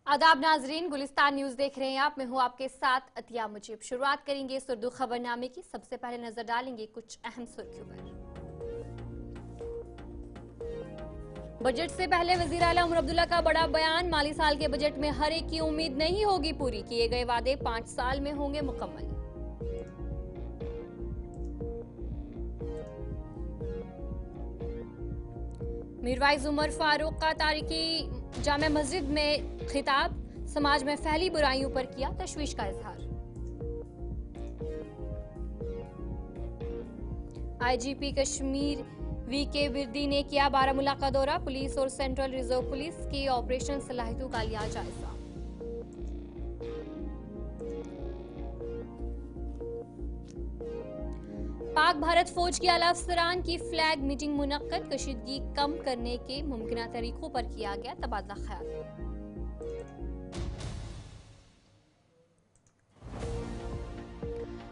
आदाब नाजरीन, गुलिस्तान न्यूज देख रहे हैं आप। मैं हूं आपके साथ अतिया मुजीब। शुरुआत करेंगे इस उर्दू खबरनामे की। सबसे पहले नजर डालेंगे कुछ अहम सुर्खियों पर। बजट से पहले वजीर आला उमर अब्दुल्ला का बड़ा बयान। माली साल के बजट में हर एक की उम्मीद नहीं होगी पूरी, किए गए वादे 5 साल में होंगे मुकम्मल। मीरवाइज उमर फारूक का तारीखी जामे मस्जिद में खिताब। समाज में फैली बुराइयों पर किया तशवीश का इजहार। आईजीपी कश्मीर वीके विर्दी ने किया बारामूला का दौरा। पुलिस और सेंट्रल रिजर्व पुलिस की ऑपरेशन सलाहियतों का लिया जायजा। पाक भारत फौज के आला अफसरान की फ्लैग मीटिंग मुनक्कद। कशीदगी कम करने के मुमकिन तरीकों पर किया गया तबादला ख्याल।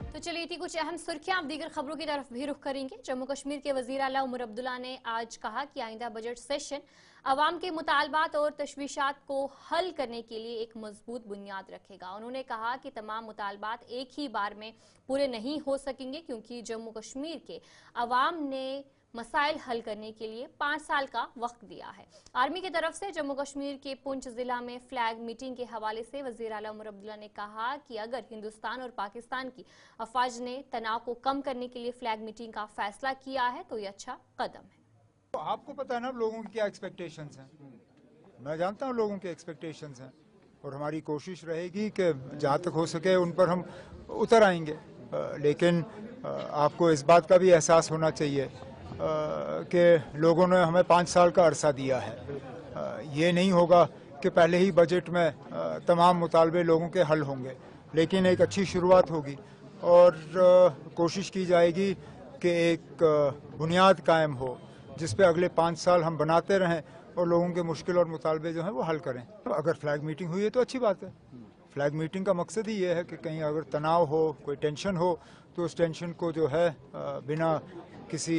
तो चलिए थी कुछ अहम सुर्खियां। अब दीगर खबरों की तरफ भी रुख करेंगे। जम्मू कश्मीर के वजीर आला उमर अब्दुल्ला ने आज कहा कि आइंदा बजट सेशन अवाम के मुतालबात और तशवीशात को हल करने के लिए एक मजबूत बुनियाद रखेगा। उन्होंने कहा कि तमाम मुतालबात एक ही बार में पूरे नहीं हो सकेंगे, क्योंकि जम्मू कश्मीर के अवाम ने मसाइल हल करने के लिए 5 साल का वक्त दिया है। आर्मी की तरफ से जम्मू कश्मीर के पुंछ जिला में फ्लैग मीटिंग के हवाले से वजीर आला उमर अब्दुल्ला ने कहा कि अगर हिंदुस्तान और पाकिस्तान की अफवाज ने तनाव को कम करने के लिए फ्लैग मीटिंग का फैसला किया है तो ये अच्छा कदम है। तो आपको पता है ना लोगों की क्या एक्सपेक्टेशंस हैं। मैं जानता हूँ लोगों के एक्सपेक्टेशंस हैं और हमारी कोशिश रहेगी कि जहाँ तक हो सके उन पर हम उतर आएंगे। लेकिन आपको इस बात का भी एहसास होना चाहिए कि लोगों ने हमें 5 साल का अरसा दिया है। ये नहीं होगा कि पहले ही बजट में तमाम मुतालबे लोगों के हल होंगे, लेकिन एक अच्छी शुरुआत होगी और कोशिश की जाएगी कि एक बुनियाद कायम हो जिस पे अगले 5 साल हम बनाते रहें और लोगों के मुश्किल और मुतालबे जो हैं वो हल करें। अगर फ्लैग मीटिंग हुई है तो अच्छी बात है। फ्लैग मीटिंग का मकसद ही ये है कि कहीं अगर तनाव हो, कोई टेंशन हो, तो उस टेंशन को जो है बिना किसी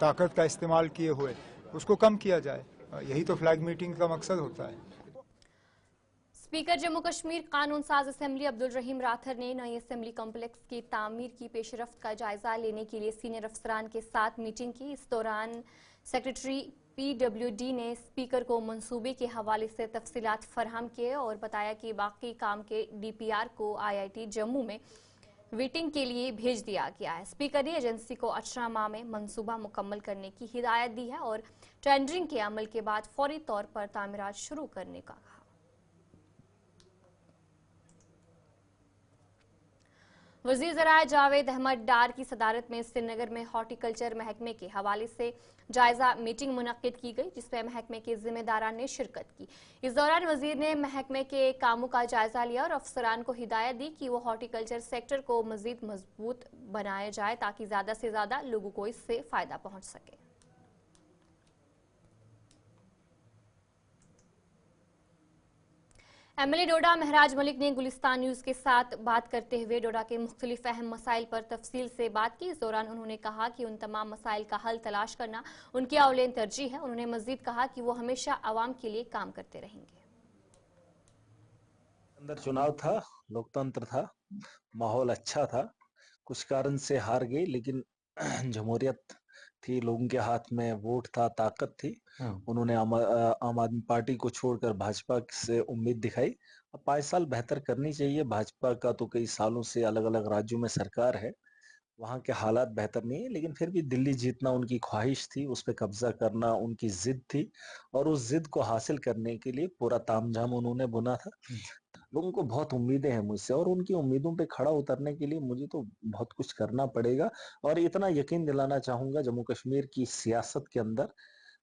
ताकत का इस्तेमाल किए हुए उसको कम किया जाए। यही तो फ्लैग मीटिंग का मकसद होता है। स्पीकर जम्मू कश्मीर कानून साज असेंबली अब्दुल रहीम राथर ने नई असेंबली कॉम्प्लेक्स की तामीर की पेशरफ्त का जायजा लेने के लिए सीनियर अफसरान के साथ मीटिंग की। इस दौरान सेक्रेटरी PWD ने स्पीकर को मंसूबे के हवाले से तफसीलात फराहम किए और बताया कि बाकी काम के DPR को IIT जम्मू में वेटिंग के लिए भेज दिया गया है। स्पीकर ने एजेंसी को 18 माह में मंसूबा मुकम्मल करने की हिदायत दी है और टेंडरिंग के अमल के बाद फौरी तौर पर तामीरात शुरू करने का कहा। वजीर ज़राए जावेद अहमद डार की सदारत में श्रीनगर में हॉर्टिकल्चर महकमे के हवाले से जायजा मीटिंग मुनक्किद की गई, जिसमें महकमे के जिम्मेदारान ने शिरकत की। इस दौरान वजीर ने महकमे के कामों का जायजा लिया और अफसरान को हिदायत दी कि वो हॉर्टिकल्चर सेक्टर को मजीद मजबूत बनाया जाए ताकि ज्यादा से ज्यादा लोगों को इससे फायदा पहुंच सके। MLA डोडा महराज मलिक ने गुलिस्तान न्यूज के साथ बात करते हुए डोडा के मुख्तलिफ अहम मसाइल पर तफसील से बात की। इस दौरान उन्होंने कहा कि उन तमाम मसाइल का हल तलाश करना उनकी औलेन तरजीह है। उन्होंने मजीद कहा कि वो हमेशा आवाम के लिए काम करते रहेंगे। अंदर चुनाव था, लोकतंत्र था, माहौल अच्छा था। कुछ कारण से हार गई, लेकिन जमहूरियत थी, लोगों के हाथ में वोट था, ताकत थी। उन्होंने आम आदमी पार्टी को छोड़कर भाजपा से उम्मीद दिखाई। अब 5 साल बेहतर करनी चाहिए। भाजपा का तो कई सालों से अलग अलग राज्यों में सरकार है, वहाँ के हालात बेहतर नहीं है, लेकिन फिर भी दिल्ली जीतना उनकी ख्वाहिश थी, उस पर कब्जा करना उनकी जिद थी और उस जिद को हासिल करने के लिए पूरा तामझाम उन्होंने बुना था। लोगों को बहुत उम्मीदें हैं मुझसे और उनकी उम्मीदों पे खड़ा उतरने के लिए मुझे तो बहुत कुछ करना पड़ेगा। और इतना यकीन दिलाना चाहूंगा, जम्मू कश्मीर की सियासत के अंदर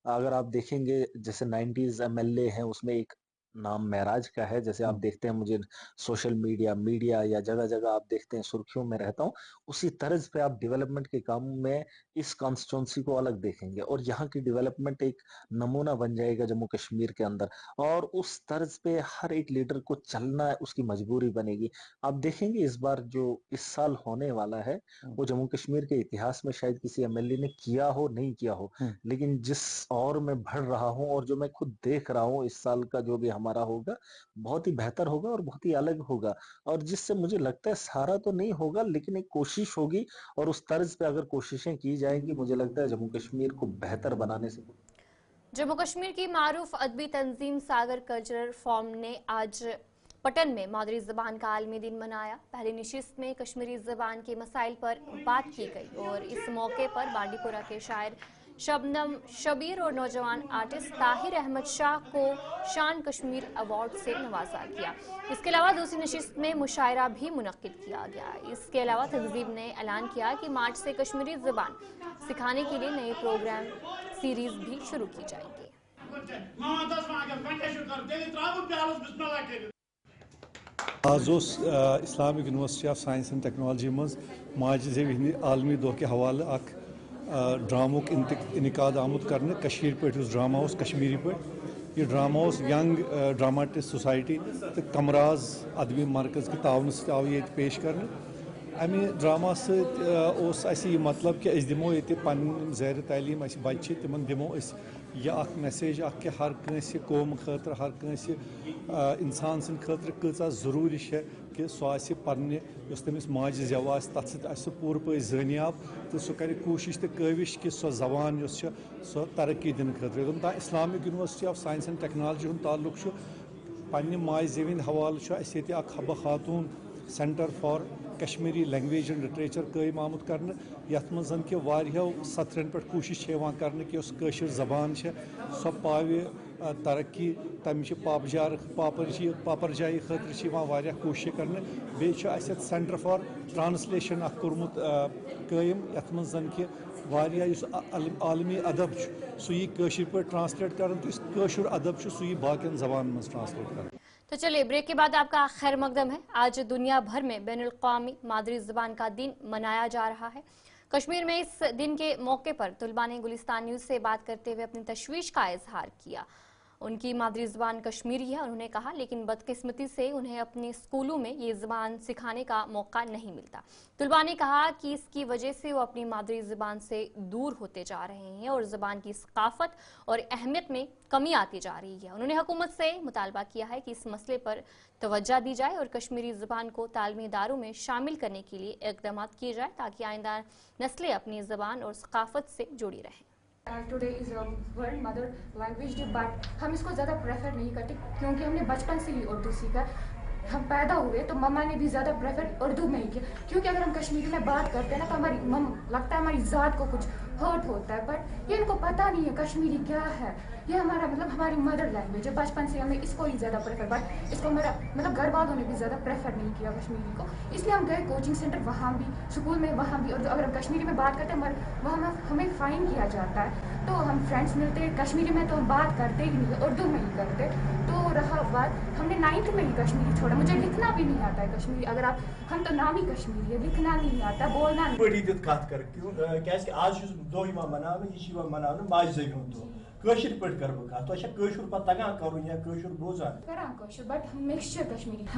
अगर आप देखेंगे, जैसे 90s MLA हैं, उसमें एक नाम महराज का है। जैसे आप देखते हैं मुझे सोशल मीडिया या जगह जगह आप देखते हैं सुर्खियों में रहता हूँ, उसी तर्ज पे आप डेवलपमेंट के काम में इस कॉन्स्टिट्यूंसी को अलग देखेंगे और यहाँ की डेवलपमेंट एक नमूना बन जाएगा जम्मू कश्मीर के अंदर। और उस तर्ज पे हर एक लीडर को चलना उसकी मजबूरी बनेगी। आप देखेंगे इस बार जो इस साल होने वाला है वो जम्मू कश्मीर के इतिहास में शायद किसी MLA ने किया हो, नहीं किया हो, लेकिन जिस और मैं बढ़ रहा हूँ और जो मैं खुद देख रहा हूँ, इस साल का जो भी हमारा हमारा होगा, बहुत ही बेहतर होगा और बहुत ही अलग होगा, और जिससे मुझे लगता है सारा तो नहीं होगा लेकिन एक कोशिश होगी, और उस तर्ज पे अगर कोशिशें की जाएंगी मुझे लगता है जम्मू कश्मीर को बेहतर बनाने से। जम्मू कश्मीर की मारूफ अदबी तंजीम सागर कल्चरल फॉर्म ने आज पटन में मादरी ज़बान का आलमी दिन मनाया। पहली नशिस्त में कश्मीरी ज़बान के मसाइल पर बात की गई और इस मौके पर बांडीपुरा के शायर शबनम शबीर और नौजवान आर्टिस्ट ताहिर अहमद शाह को शान कश्मीर अवार्ड से नवाजा गया। इसके अलावा दूसरी नशिस्त में मुशायरा भी मुनक्किद किया गया। इसके अलावा तंजीम ने ऐलान किया कि मार्च से कश्मीरी ज़बान सिखाने के लिए नए प्रोग्राम सीरीज भी शुरू की जाएंगे। आज Islamic university of science and technology मज माज ज़ेवी आलमी दो के हवाले अख ड्रामो इनकाद आमुद करने कशीर पे ड्रामा उस कश्मीरी पे ये ड्रामा उस यंग ड्रामाटिस्ट सोसाइटी तो कमराज अदबी मरकज़ के तावन से आव ये पेश करने अमे ड्रामा से मतलब कि दिमो ये पन ज़ैर तालीम बच्चे तिमन दिमो यह मैसेज कि हर कंसे कौम खतर हर कंसे इंसान सद खतर कचा ज़रूरी है कि सह पर्ने तमिस माज जव तथ सह पूर पे ज़नियाब तो सह कर कोशिश तो काविश कि सह जबान सह तरक्की दिन खतर योम ता Islamic university of science and technology हूँ ताल्लुक पन्ने माज ज़ेवी हवाले hub Khatoon centre for Kashmiri language and literature कायम आमुद करने यथ मं कि वारियों सत्रन पे कोशिश कर कि कशिर जबान सह पावे तरक्की तम पापरजाई खतर कोशिश करने बे सेंटर फॉर ट्रांसलेशन कोर्मुत कायम यथ मं कि आलमी अदब सह कशिर पे ट्रांसलेट कर कशिर अदब सह बाकियन जबान में ट्रांसलेट कर। तो चलिए ब्रेक के बाद आपका खैर मकदम है। आज दुनिया भर में बैनुल-अक़वामी मादरी ज़बान का दिन मनाया जा रहा है। कश्मीर में इस दिन के मौके पर तुलबा ने गुलिस्तान न्यूज़ से बात करते हुए अपनी तशवीश का इजहार किया। उनकी मादरी ज़बान कश्मीरी है उन्होंने कहा, लेकिन बदकिस्मती से उन्हें अपने स्कूलों में ये ज़बान सिखाने का मौका नहीं मिलता। तुलबा ने कहा कि इसकी वजह से वो अपनी मादरी ज़बान से दूर होते जा रहे हैं और ज़बान की सकाफत और अहमियत में कमी आती जा रही है। उन्होंने हुकूमत से मुतालबा किया है कि इस मसले पर तवज्जो दी जाए और कश्मीरी ज़बान को तालीमी इदारों में शामिल करने के लिए इक़दाम किए जाए ताकि आइंदा नस्लें अपनी ज़बान और सकाफत से जुड़ी रहें। Today is world mother language day, but हम इसको ज़्यादा प्रेफर नहीं करते क्योंकि हमने बचपन से ही उर्दू सीखा। हम पैदा हुए तो मम्मा ने भी ज़्यादा प्रेफर उर्दू में ही किया, क्योंकि अगर हम कश्मीरी में बात करते हैं ना तो हमारी लगता है हमारी ज़ात को कुछ हर्ट होता है, बट ये इनको पता नहीं है कश्मीरी क्या है। ये हमारा मतलब हमारी मदर लैंग्वेज है। बचपन से हमने इसको ही ज़्यादा प्रेफर, बट इसको हमारा मतलब घर वालों ने भी ज़्यादा प्रेफर नहीं किया कश्मीरी को, इसलिए हम गए कोचिंग सेंटर वहाँ भी, स्कूल में वहाँ भी। और अगर हम कश्मीरी में बात करते हैं वहाँ हमें फ़ाइन किया जाता है, तो हम फ्रेंड्स मिलते हैं कश्मीरी में तो हम बात करते ही नहीं, उर्दू में ही करते। तो रहा बात, हमने 9th में ही कश्मीरी छोड़ा। मुझे लिखना भी नहीं आता है कश्मीरी, अगर आप हम तो नाम ही कश्मीरी है, लिखना नहीं आता, बोलना नहीं। बड़ी दिक्कत कत कर क्या आज दो मनाव यह मनाव माज ज़ेवी दो कशिर पे कर कशिर पे तगान कर या कशिर बोजान करान कशिर, बट हम मिक्सचर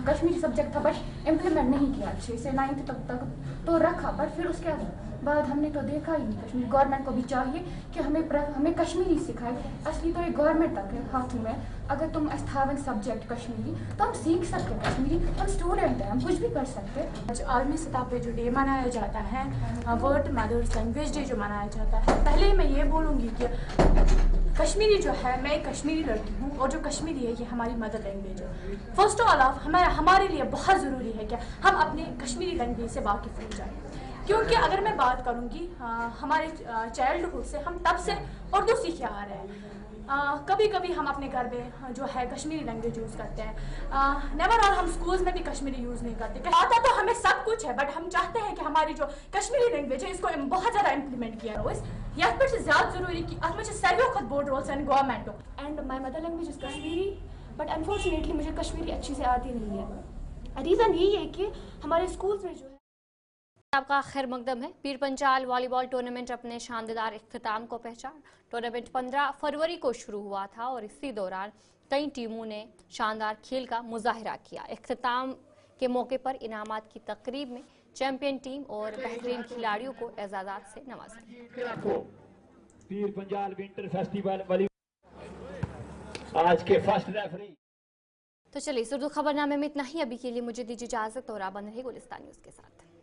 कश्मीरी सब्जेक्ट था, बट इम्प्लीमेंट नहीं किया अच्छे से 9th तक तो रखा, बट फिर उसके बाद हमने तो देखा ही नहीं। कश्मीरी गवर्नमेंट को भी चाहिए कि हमें कश्मीरी सिखाए। असली तो ये गवर्नमेंट तक है हाथों में। अगर तुम स्थावन सब्जेक्ट कश्मीरी तो हम सीख सकते हैं कश्मीरी, हम स्टूडेंट हैं, हम कुछ भी कर सकते हैं। आज आलमी सतह पे जो डे मनाया जाता है, वर्ल्ड मदर्स लैंग्वेज डे जो मनाया जाता है, पहले मैं ये बोलूँगी कि कश्मीरी जो है, मैं कश्मीरी लड़की हूँ और जो कश्मीरी है ये हमारी मदर लैंग्वेज है। फर्स्ट ऑफ ऑल हमारे लिए बहुत ज़रूरी है कि हम अपने कश्मीरी लैंग्वेज से वाकिफ़ हो जाएं, क्योंकि अगर मैं बात करूँगी हमारे चाइल्डहुड से हम तब से उर्दू सीखे आ रहे हैं। कभी कभी हम अपने घर में जो है कश्मीरी लैंग्वेज यूज़ करते हैं, नेवर और हम स्कूल्स में भी कश्मीरी यूज़ नहीं करते। आता तो हमें सब कुछ है, बट हम चाहते हैं कि हमारी जो कश्मीरी लैंग्वेज है इसको बहुत ज़्यादा इम्प्लीमेंट किया हो। यह पर ज़्यादा ज़रूरी कि अत में सारियों खुद board roles and government and my mother language is Kashmiri, but unfortunately मुझे कश्मीरी अच्छी से आती नहीं है। रीज़न यही है कि हमारे स्कूल्स में जो है। आपका खैर मकदम है। पीर पंचाल वॉलीबॉल टूर्नामेंट अपने शानदार इख्तिताम को पहुंचा। टूर्नामेंट 15 फरवरी को शुरू हुआ था और इसी दौरान कई टीमों ने शानदार खेल का मुजाहिरा किया। इख्तिताम के मौके पर इनामात की तकरीब में चैंपियन टीम और बेहतरीन खिलाड़ियों को एजाज़ात से नवाजा। पीर पंचाल विंटर फेस्टिवल आज के फर्स्ट रेफरी तो चलिए इस उर्दू खबरनामे में इतना ही। अभी के लिए मुझे दीजिए इजाजत और आप बने रहिए गुलिस्तान न्यूज़ के साथ।